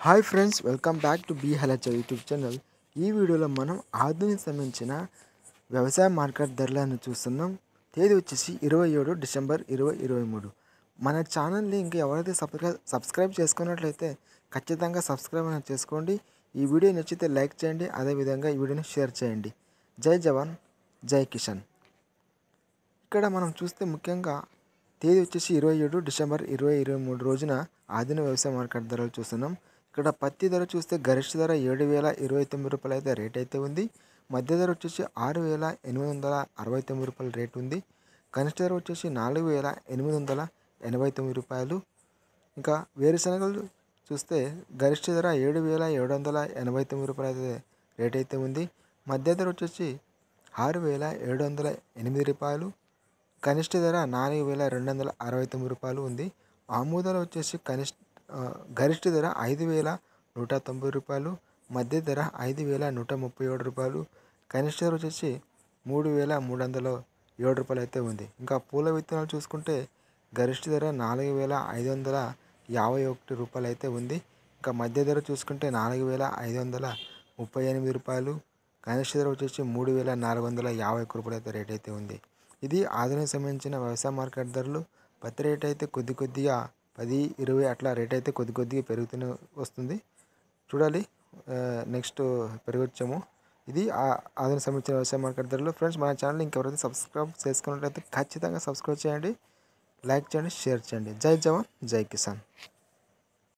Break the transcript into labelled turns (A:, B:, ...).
A: Hi friends, welcome back to బీ హెల్హెచ్ YouTube channel. ఈ వీడియోలో మనం ఆధునిక సంబంధించిన వ్యవసాయ మార్కెట్ ధరలను చూస్తున్నాం. తేదీ వచ్చేసి 27 డిసెంబర్ 2023. మన ఛానల్ని ఇంకా ఎవరైతే సబ్స్క్రైబ్ చేసుకున్నట్లయితే ఖచ్చితంగా సబ్స్క్రైబ్ అనేది చేసుకోండి. ఈ వీడియో నచ్చితే లైక్ చేయండి, అదేవిధంగా ఈ వీడియోని షేర్ చేయండి. జై జవాన్, జై కిషన్. ఇక్కడ మనం చూస్తే ముఖ్యంగా తేదీ వచ్చేసి 27 డిసెంబర్ 2023 రోజున ఆధునిక వ్యవసాయ మార్కెట్ ధరలు చూస్తున్నాం. ఇక్కడ పత్తి ధర చూస్తే గరిష్ట ధర 7,029 రూపాయలు అయితే రేట్ అయితే ఉంది. మధ్య ధర వచ్చేసి 6,869 రూపాయలు రేట్ ఉంది. కనిష్ట ధర వచ్చేసి 4,889 రూపాయలు. ఇంకా వేరుశనగలు చూస్తే గరిష్ట ధర 7,789 రూపాయలు అయితే రేట్ అయితే ఉంది. మధ్య ధర వచ్చేసి 6,708 రూపాయలు. కనిష్ట ధర 4,269 రూపాయలు ఉంది. ఆముదాలు వచ్చేసి గరిష్ట ధర 5,190 రూపాయలు. మధ్య ధర 5,137 రూపాయలు. కనిష్ట ధర వచ్చేసి 3,307 రూపాయలు అయితే ఉంది. ఇంకా పూల విత్తనాలు చూసుకుంటే గరిష్ట ధర 4,551 రూపాయలు అయితే ఉంది. ఇంకా మధ్య ధర చూసుకుంటే 4,538 రూపాయలు. కనిష్ట ధర వచ్చేసి 3,451 రూపాయలు అయితే రేట్ అయితే ఉంది. ఇది ఆధునిక సంబంధించిన వ్యవసాయ మార్కెట్ ధరలు. పత్తి రేట్ అయితే కొద్దిగా 10-20 అట్లా రేట్ అయితే కొద్దిగా పెరుగుతూనే వస్తుంది. చూడాలి, నెక్స్ట్ పెరగొచ్చాము. ఇది ఆధునిక సంబంధించిన వ్యవసాయ మార్కెట్ ధరలు. ఫ్రెండ్స్, మన ఛానల్ ఇంకెవరైతే సబ్స్క్రైబ్ చేసుకున్నట్లయితే ఖచ్చితంగా సబ్స్క్రైబ్ చేయండి, లైక్ చేయండి, షేర్ చేయండి. జై జవాన్, జై కిసాన్.